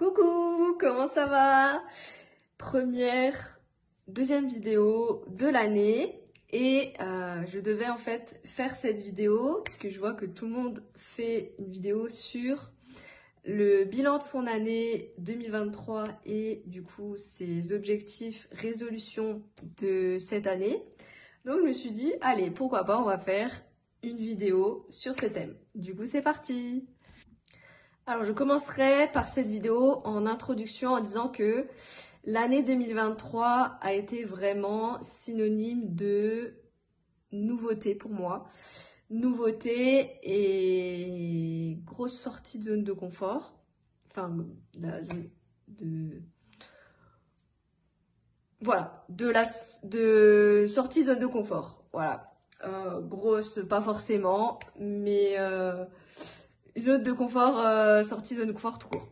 Coucou, comment ça va? Deuxième vidéo de l'année et je devais en fait faire cette vidéo parce que je vois que tout le monde fait une vidéo sur le bilan de son année 2023 et du coup ses objectifs, résolutions de cette année. Donc je me suis dit, allez, pourquoi pas, on va faire une vidéo sur ce thème. Du coup, c'est parti! Alors, je commencerai par cette vidéo en introduction en disant que l'année 2023 a été vraiment synonyme de nouveauté pour moi. Nouveauté et grosse sortie de zone de confort. Enfin, la zone de... Voilà, de sortie de zone de confort. Voilà. Grosse, pas forcément, mais... zone de confort, sortie zone de confort tout court.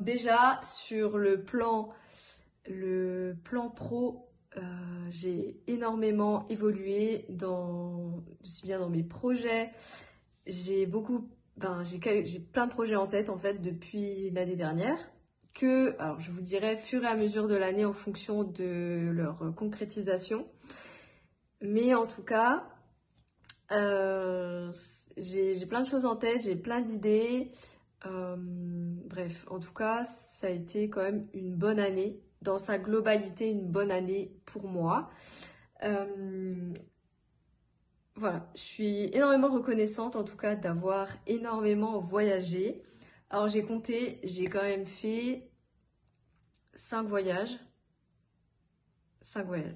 Déjà sur le plan pro, j'ai énormément évolué aussi bien dans mes projets. J'ai plein de projets en tête en fait depuis l'année dernière alors je vous dirai fur et à mesure de l'année en fonction de leur concrétisation. Mais en tout cas, j'ai plein de choses en tête, j'ai plein d'idées. Bref, en tout cas, ça a été quand même une bonne année. Dans sa globalité, une bonne année pour moi. Voilà, je suis énormément reconnaissante en tout cas d'avoir énormément voyagé. Alors j'ai quand même fait 5 voyages. 5 voyages.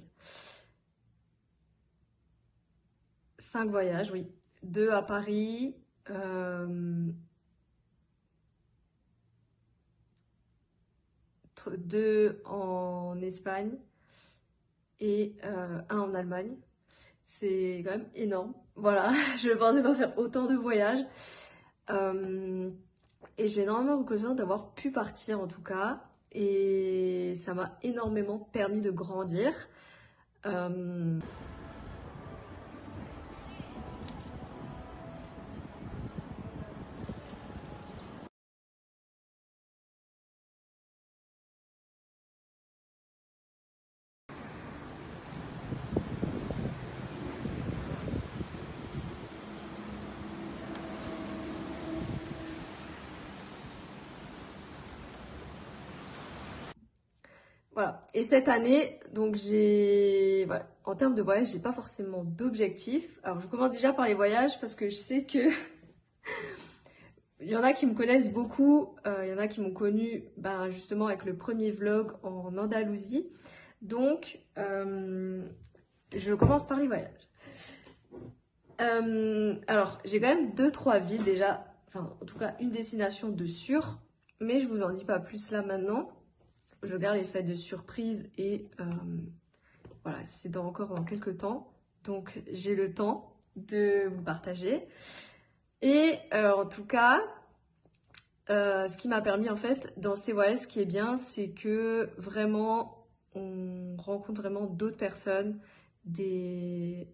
5 voyages, oui. 2 à Paris, 2 en Espagne et 1 en Allemagne. C'est quand même énorme. Voilà, je ne pensais pas faire autant de voyages. Et je suis énormément reconnaissante d'avoir pu partir en tout cas. Et ça m'a énormément permis de grandir. Voilà. Et cette année, donc voilà. En termes de voyage, j'ai pas forcément d'objectifs. Alors, je commence déjà par les voyages parce que je sais que il y en a qui me connaissent beaucoup. Il y en a qui m'ont connue justement avec le premier vlog en Andalousie. Donc, je commence par les voyages. Alors, j'ai quand même 2-3 villes déjà. Enfin, en tout cas, une destination de sûr. Mais je vous en dis pas plus là maintenant. Je garde les fêtes de surprise et voilà, c'est encore dans quelques temps. Donc, j'ai le temps de vous partager. Et en tout cas, ce qui m'a permis en fait, dans ces voyages, ce qui est bien, c'est que vraiment, on rencontre vraiment d'autres personnes.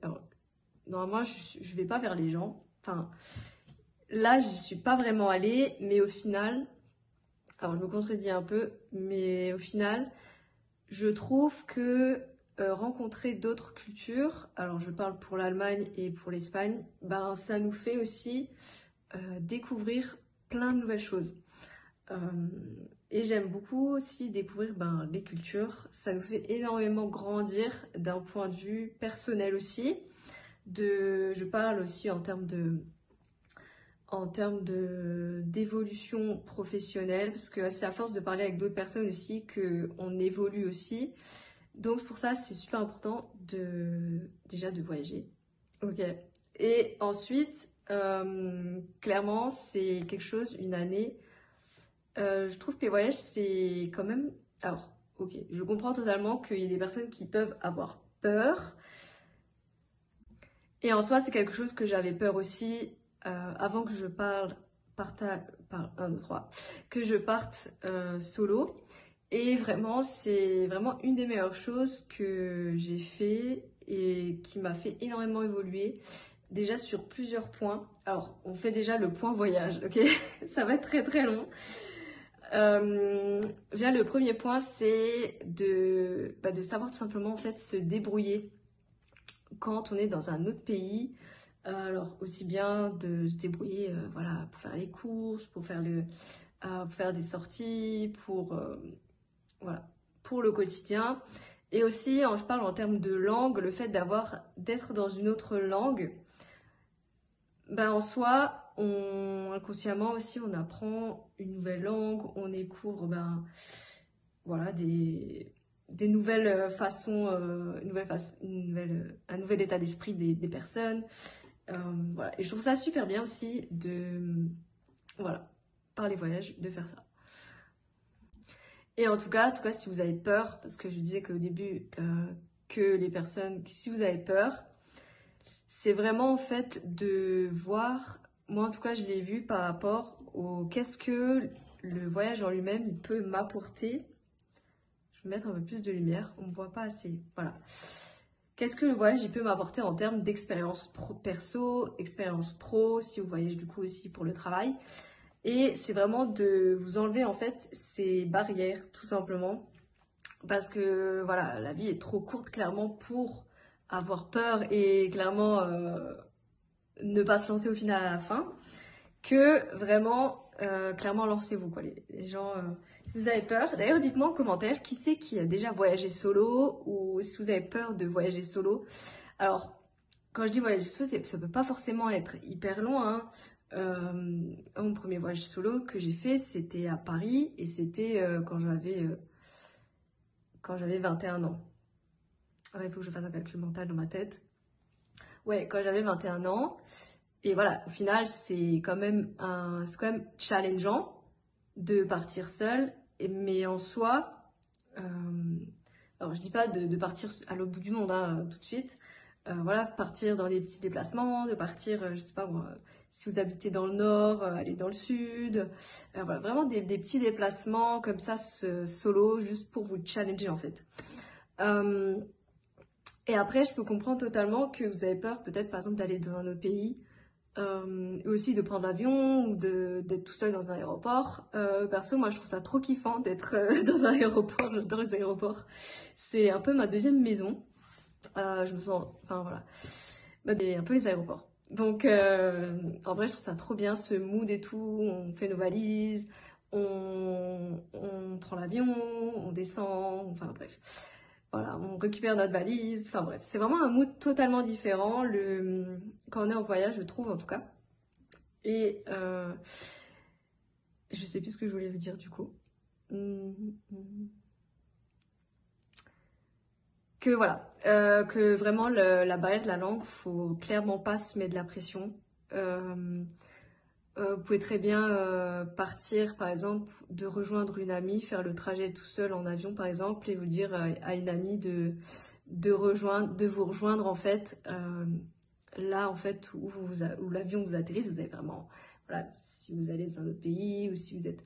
Alors, normalement, je vais pas vers les gens. Enfin, là, j'y suis pas vraiment allée, mais au final... Alors, je me contredis un peu, mais au final, je trouve que rencontrer d'autres cultures, alors je parle pour l'Allemagne et pour l'Espagne, ça nous fait aussi découvrir plein de nouvelles choses. Et j'aime beaucoup aussi découvrir les cultures. Ça nous fait énormément grandir d'un point de vue personnel aussi. Je parle aussi en termes d'évolution professionnelle, parce que c'est à force de parler avec d'autres personnes aussi qu'on évolue aussi. Donc pour ça, c'est super important déjà de voyager. Ok. Et ensuite, clairement, c'est quelque chose, une année. Je trouve que les voyages, c'est quand même... Alors, ok, je comprends totalement qu'il y ait des personnes qui peuvent avoir peur. Et en soi, c'est quelque chose que j'avais peur aussi avant que je que je parte solo. Et vraiment, c'est vraiment une des meilleures choses que j'ai fait et qui m'a fait énormément évoluer. Déjà sur plusieurs points. Alors, on fait déjà le point voyage, ok? Ça va être très très long. Déjà, le premier point, c'est de savoir tout simplement en fait se débrouiller quand on est dans un autre pays. Alors aussi bien de se débrouiller voilà, pour faire les courses, pour faire des sorties, voilà, pour le quotidien. Et aussi, je parle en termes de langue, le fait d'être dans une autre langue, ben en soi, inconsciemment aussi, on apprend une nouvelle langue, on découvre voilà, des nouvelles façons, un nouvel état d'esprit des personnes. Voilà. Et je trouve ça super bien aussi voilà, par les voyages, de faire ça. Et en tout cas, si vous avez peur, parce que je disais qu'au début, si vous avez peur, c'est vraiment en fait de voir, moi en tout cas je l'ai vu par rapport au qu'est-ce que le voyage en lui-même il peut m'apporter. Je vais mettre un peu plus de lumière, on ne voit pas assez, voilà. Qu'est-ce que le voyage il peut m'apporter en termes d'expérience perso, expérience pro, si vous voyagez du coup aussi pour le travail. Et c'est vraiment de vous enlever en fait ces barrières tout simplement. Parce que voilà, la vie est trop courte clairement pour avoir peur et clairement ne pas se lancer au final à la fin. Que vraiment, clairement lancez-vous quoi les gens. Si vous avez peur, d'ailleurs dites-moi en commentaire qui c'est qui a déjà voyagé solo ou si vous avez peur de voyager solo. Alors, quand je dis voyager solo, ça peut pas forcément être hyper loin, hein. Mon premier voyage solo que j'ai fait, c'était à Paris et c'était quand j'avais 21 ans. Alors, il faut que je fasse un calcul mental dans ma tête. Ouais, quand j'avais 21 ans. Et voilà, au final, c'est quand même challengeant de partir seul. Mais en soi, alors je dis pas de partir à l'autre bout du monde hein, tout de suite. Voilà, partir dans des petits déplacements, de partir, je sais pas moi, si vous habitez dans le nord, aller dans le sud. Voilà, vraiment des petits déplacements comme ça, solo, juste pour vous challenger en fait. Et après, je peux comprendre totalement que vous avez peur peut-être par exemple d'aller dans un autre pays. Et aussi de prendre l'avion ou d'être tout seul dans un aéroport. Perso, moi je trouve ça trop kiffant d'être dans un aéroport, j'adore les aéroports. C'est un peu ma deuxième maison. Je me sens, enfin voilà, un peu les aéroports. Donc en vrai je trouve ça trop bien ce mood et tout, on fait nos valises, on prend l'avion, on descend, enfin bref. Voilà, on récupère notre valise, enfin bref, c'est vraiment un mood totalement différent quand on est en voyage, je trouve en tout cas. Et je sais plus ce que je voulais vous dire du coup. Que voilà, que vraiment la barrière de la langue, faut clairement pas se mettre de la pression. Vous pouvez très bien partir, par exemple, de rejoindre une amie, faire le trajet tout seul en avion, par exemple, et vous dire à une amie de vous rejoindre en fait là en fait où l'avion vous atterrisse. Vous avez vraiment, voilà, si vous allez dans un autre pays ou si vous êtes,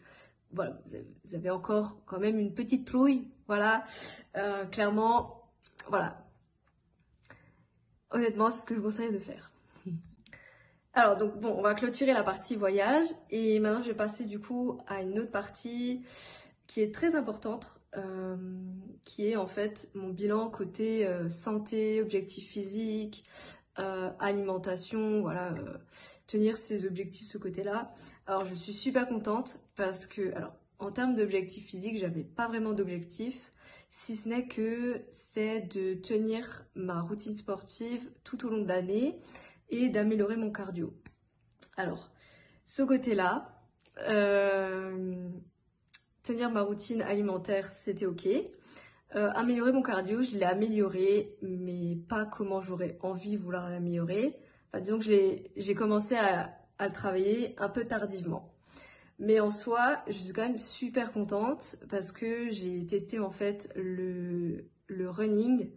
voilà, vous avez encore quand même une petite trouille, voilà, clairement. Voilà. Honnêtement, c'est ce que je vous conseille de faire. Alors, donc, bon, on va clôturer la partie voyage. Et maintenant, je vais passer du coup à une autre partie qui est très importante, qui est en fait mon bilan côté santé, objectifs physiques, alimentation, voilà, tenir ses objectifs ce côté-là. Alors, je suis super contente parce que, alors, en termes d'objectifs physiques, j'avais pas vraiment d'objectifs. Si ce n'est que c'est de tenir ma routine sportive tout au long de l'année et d'améliorer mon cardio. Alors, ce côté-là, tenir ma routine alimentaire, c'était ok. Améliorer mon cardio, je l'ai amélioré, mais pas comment j'aurais envie de vouloir l'améliorer. Enfin, disons que j'ai commencé à le travailler un peu tardivement. Mais en soi, je suis quand même super contente parce que j'ai testé en fait le running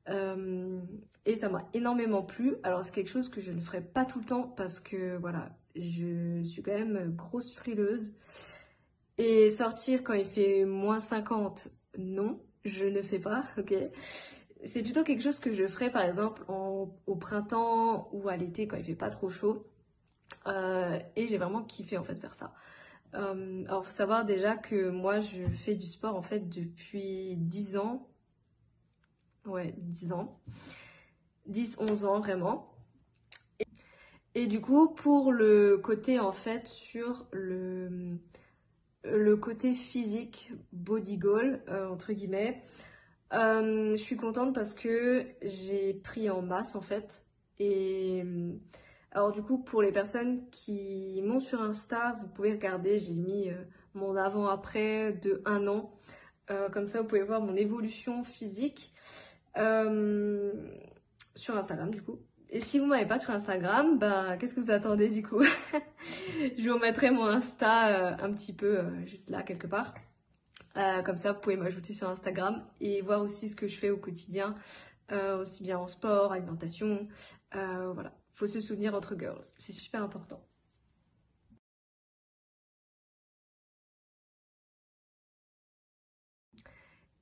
et ça m'a énormément plu. Alors c'est quelque chose que je ne ferai pas tout le temps parce que voilà, je suis quand même grosse frileuse. Et sortir quand il fait moins 50, non, je ne fais pas, ok. C'est plutôt quelque chose que je ferai par exemple au printemps ou à l'été quand il fait pas trop chaud. Et j'ai vraiment kiffé en fait faire ça. Alors, faut savoir déjà que moi, je fais du sport en fait depuis 10 ans. Ouais, 10 ans. 10-11 ans vraiment. Et du coup, pour le côté en fait sur le côté physique, body goal, entre guillemets, je suis contente parce que j'ai pris en masse en fait. Et alors du coup, pour les personnes qui m'ont sur Insta, vous pouvez regarder, j'ai mis mon avant-après de 1 an. Comme ça, vous pouvez voir mon évolution physique euh, sur Instagram du coup. Et si vous m'avez pas sur Instagram, bah qu'est-ce que vous attendez du coup? Je vous mettrai mon Insta un petit peu juste là quelque part. Comme ça, vous pouvez m'ajouter sur Instagram et voir aussi ce que je fais au quotidien, aussi bien en sport, alimentation. Voilà, faut se souvenir entre girls, c'est super important.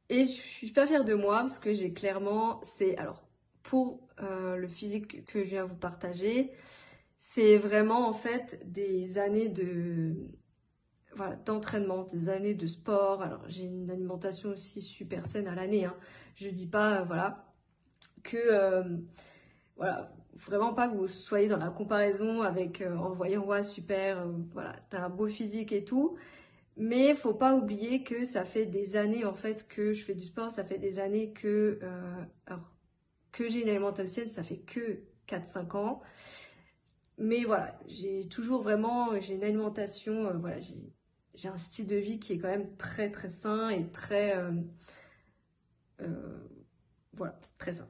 Et je suis super fière de moi parce que j'ai clairement, c'est alors pour le physique que je viens vous partager, c'est vraiment en fait des années de voilà, d'entraînement, des années de sport. Alors j'ai une alimentation aussi super saine à l'année, hein. Je dis pas voilà que voilà, vraiment pas que vous soyez dans la comparaison avec en voyant ouais super voilà, t'as un beau physique et tout. Mais faut pas oublier que ça fait des années en fait que je fais du sport, ça fait des années que alors que j'ai une alimentation, ça fait que 4-5 ans. Mais voilà, j'ai toujours vraiment j'ai une alimentation voilà, j'ai un style de vie qui est quand même très très sain et très euh, voilà, très sain.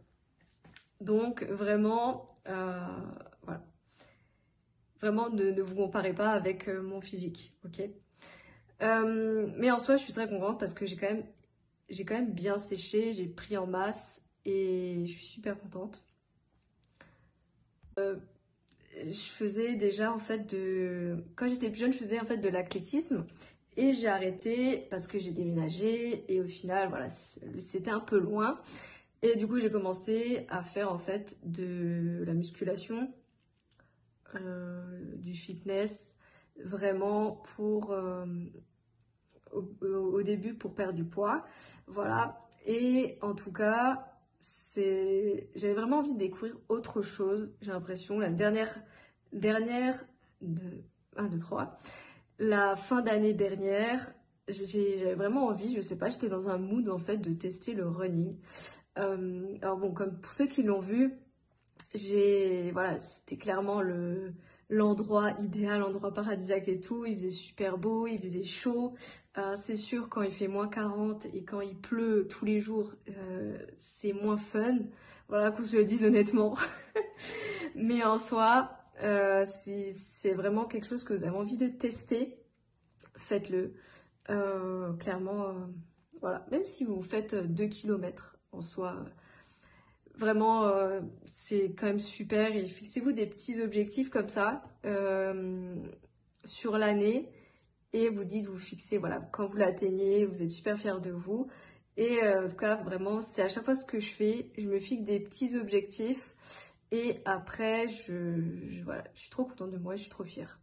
Donc vraiment voilà, vraiment ne vous comparez pas avec mon physique, ok? Mais en soi, je suis très contente parce que j'ai quand même bien séché, j'ai pris en masse et je suis super contente. Je faisais déjà en fait quand j'étais plus jeune, je faisais en fait de l'athlétisme et j'ai arrêté parce que j'ai déménagé et au final, voilà, c'était un peu loin. Et du coup, j'ai commencé à faire en fait de la musculation, du fitness, vraiment pour au début pour perdre du poids. Voilà. Et en tout cas, j'avais vraiment envie de découvrir autre chose. J'ai l'impression, dernière de 1, 2, 3, la fin d'année dernière, j'avais vraiment envie, je sais pas, j'étais dans un mood en fait de tester le running. Alors bon, comme pour ceux qui l'ont vu, voilà, c'était clairement l'endroit idéal, l'endroit paradisiaque et tout. Il faisait super beau, il faisait chaud. C'est sûr, quand il fait -40 et quand il pleut tous les jours, c'est moins fun. Voilà, qu'on se le dise honnêtement. Mais en soi, si c'est vraiment quelque chose que vous avez envie de tester, faites-le. Clairement, voilà. Même si vous faites 2 kilomètres en soi, vraiment, c'est quand même super et fixez-vous des petits objectifs comme ça sur l'année et vous dites, vous fixez, voilà, quand vous l'atteignez, vous êtes super fiers de vous. Et en tout cas, vraiment, c'est à chaque fois ce que je fais, je me fixe des petits objectifs et après, voilà, je suis trop contente de moi, je suis trop fière.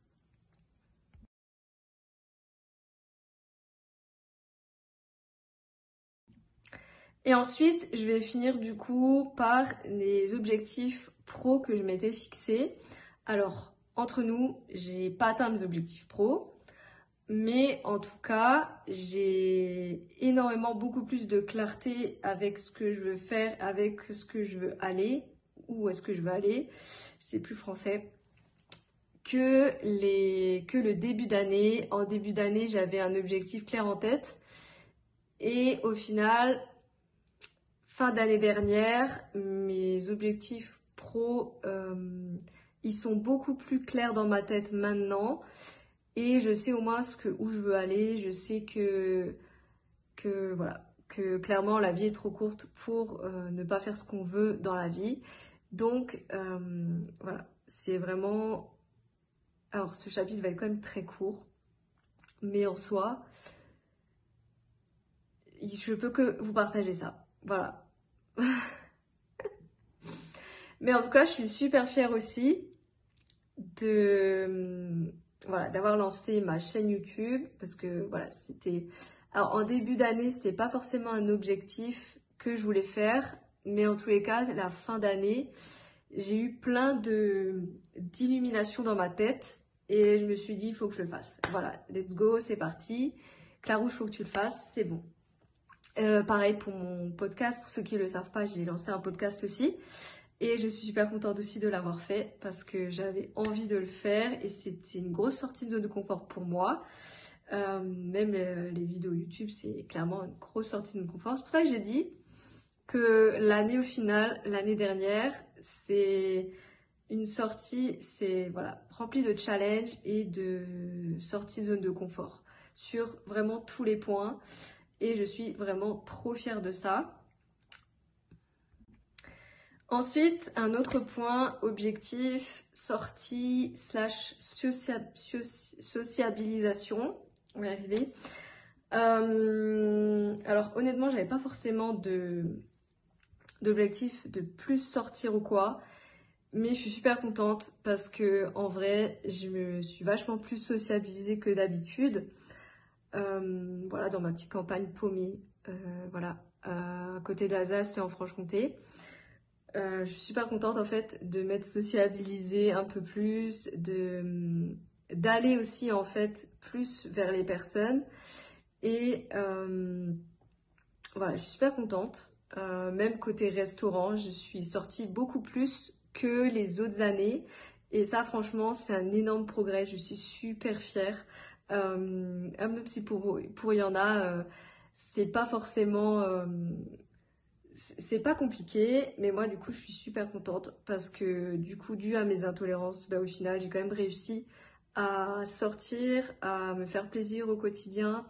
Et ensuite, je vais finir du coup par les objectifs pro que je m'étais fixés. Alors, entre nous, j'ai pas atteint mes objectifs pro, mais en tout cas, j'ai énormément beaucoup plus de clarté avec ce que je veux faire, avec ce que je veux aller, où est-ce que je veux aller, c'est plus français, que le début d'année. En début d'année, j'avais un objectif clair en tête. Et au final, fin d'année dernière, mes objectifs pro, ils sont beaucoup plus clairs dans ma tête maintenant. Et je sais au moins où je veux aller. Je sais voilà, que clairement la vie est trop courte pour ne pas faire ce qu'on veut dans la vie. Donc voilà, c'est vraiment... Alors ce chapitre va être quand même très court. Mais en soi, je peux que vous partager ça. Voilà. Mais en tout cas, je suis super fière aussi de voilà, d'avoir lancé ma chaîne YouTube parce que voilà, c'était... Alors en début d'année, c'était pas forcément un objectif que je voulais faire, mais en tous les cas, la fin d'année, j'ai eu plein d'illuminations dans ma tête et je me suis dit, il faut que je le fasse. Voilà, let's go, c'est parti. Clarouche, il faut que tu le fasses, c'est bon. Pareil pour mon podcast, pour ceux qui ne le savent pas, j'ai lancé un podcast aussi. Et je suis super contente aussi de l'avoir fait parce que j'avais envie de le faire et c'était une grosse sortie de zone de confort pour moi. Même les vidéos YouTube, c'est clairement une grosse sortie de confort. C'est pour ça que j'ai dit que l'année au final, l'année dernière, c'est une sortie, c'est voilà, remplie de challenges et de sorties de zone de confort sur vraiment tous les points. Et je suis vraiment trop fière de ça. Ensuite, un autre point, objectif, sortie / sociabilisation. On va y arriver. Alors honnêtement, j'avais pas forcément d'objectif de plus sortir ou quoi. Mais je suis super contente parce que en vrai, je me suis vachement plus sociabilisée que d'habitude. Voilà, dans ma petite campagne paumée, voilà, à côté de l'Alsace et en Franche-Comté. Je suis super contente en fait de m'être sociabilisée un peu plus, d'aller aussi en fait plus vers les personnes et voilà, je suis super contente. Même côté restaurant, je suis sortie beaucoup plus que les autres années et ça franchement c'est un énorme progrès, je suis super fière. Même si pour il y en a, c'est pas forcément... c'est pas compliqué, mais moi du coup je suis super contente parce que du coup dû à mes intolérances, bah, au final j'ai quand même réussi à sortir, à me faire plaisir au quotidien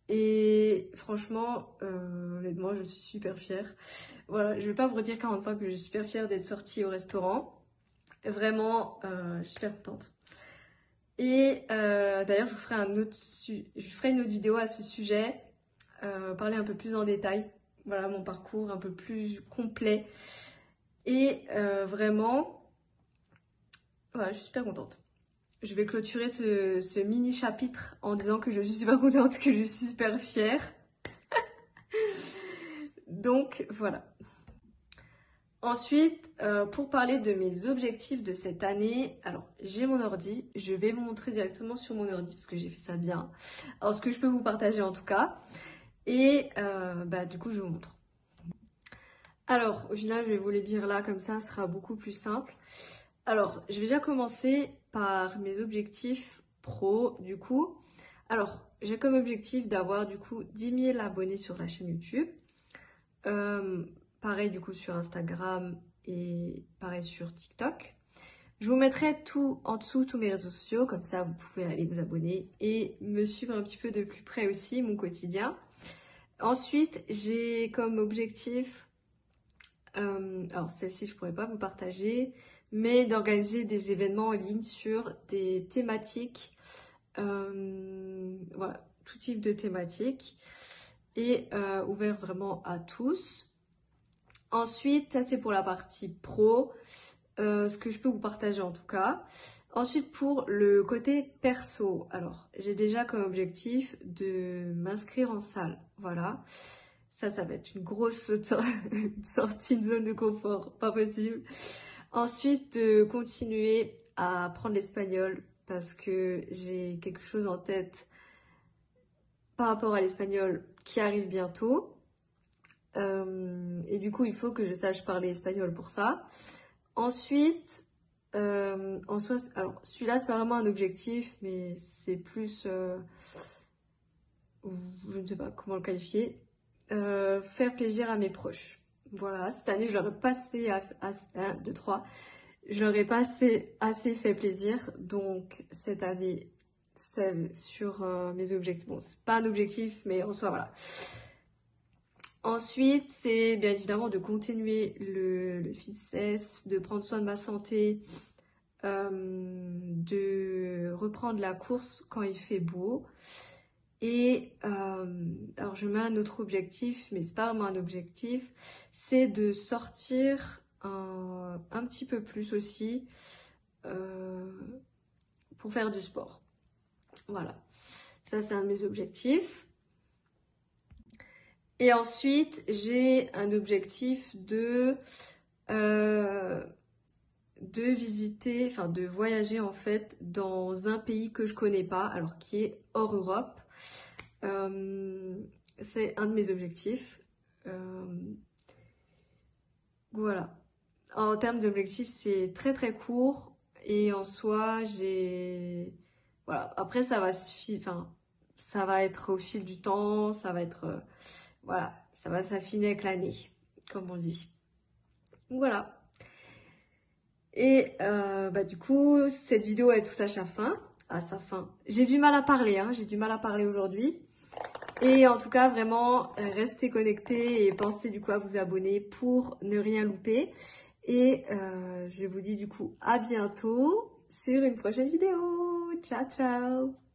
et franchement honnêtement je suis super fière. Voilà, je vais pas vous redire 40 fois que je suis super fière d'être sortie au restaurant. Vraiment, je suis super contente. Et d'ailleurs je vous ferai je ferai une autre vidéo à ce sujet, parler un peu plus en détail. Voilà mon parcours un peu plus complet. Et vraiment, voilà, je suis super contente. Je vais clôturer ce mini chapitre en disant que je suis super contente, que je suis super fière. Donc voilà. Ensuite, pour parler de mes objectifs de cette année, alors j'ai mon ordi, je vais vous montrer directement sur mon ordi parce que j'ai fait ça bien. Alors ce que je peux vous partager en tout cas. Et bah, du coup je vous montre. Alors, au final, je vais vous les dire là, comme ça, ce sera beaucoup plus simple. Alors, je vais déjà commencer par mes objectifs pro, du coup. Alors, j'ai comme objectif d'avoir, du coup, 10 000 abonnés sur la chaîne YouTube. Pareil, du coup, sur Instagram et pareil sur TikTok. Je vous mettrai tout en dessous, tous mes réseaux sociaux, comme ça, vous pouvez aller vous abonner et me suivre un petit peu de plus près aussi, mon quotidien. Ensuite, j'ai comme objectif... alors celle-ci je pourrais pas vous partager, mais d'organiser des événements en ligne sur des thématiques, voilà, tout type de thématiques et ouvert vraiment à tous. Ensuite, ça c'est pour la partie pro, ce que je peux vous partager en tout cas. Ensuite pour le côté perso, alors j'ai déjà comme objectif de m'inscrire en salle, voilà. Ça va être une grosse sortie de zone de confort, pas possible. Ensuite, de continuer à apprendre l'espagnol parce que j'ai quelque chose en tête par rapport à l'espagnol qui arrive bientôt. Et du coup, il faut que je sache parler espagnol pour ça. Ensuite, en soi, alors celui-là, c'est pas vraiment un objectif, mais c'est plus... je ne sais pas comment le qualifier. Faire plaisir à mes proches. Voilà, cette année, je leur ai passé 1, 2, 3. Je leur ai pas assez fait plaisir. Donc, cette année, c'est sur mes objectifs. Bon, c'est pas un objectif, mais en soi, voilà. Ensuite, c'est bien évidemment de continuer le fitness, de prendre soin de ma santé, de reprendre la course quand il fait beau. Et alors je mets un autre objectif, mais c'est pas vraiment un objectif, c'est de sortir un petit peu plus aussi pour faire du sport. Voilà, ça c'est un de mes objectifs. Et ensuite, j'ai un objectif de visiter, enfin de voyager en fait dans un pays que je connais pas, alors qui est hors Europe. C'est un de mes objectifs. Voilà. En termes d'objectifs, c'est très très court et en soi, voilà. Après, ça va être au fil du temps, ça va être, voilà, ça va s'affiner avec l'année, comme on dit. Voilà. Et du coup, cette vidéo elle touche à sa fin. J'ai du mal à parler, j'ai du mal à parler aujourd'hui. Et en tout cas, vraiment, restez connectés et pensez du coup à vous abonner pour ne rien louper. Et je vous dis du coup à bientôt sur une prochaine vidéo. Ciao, ciao!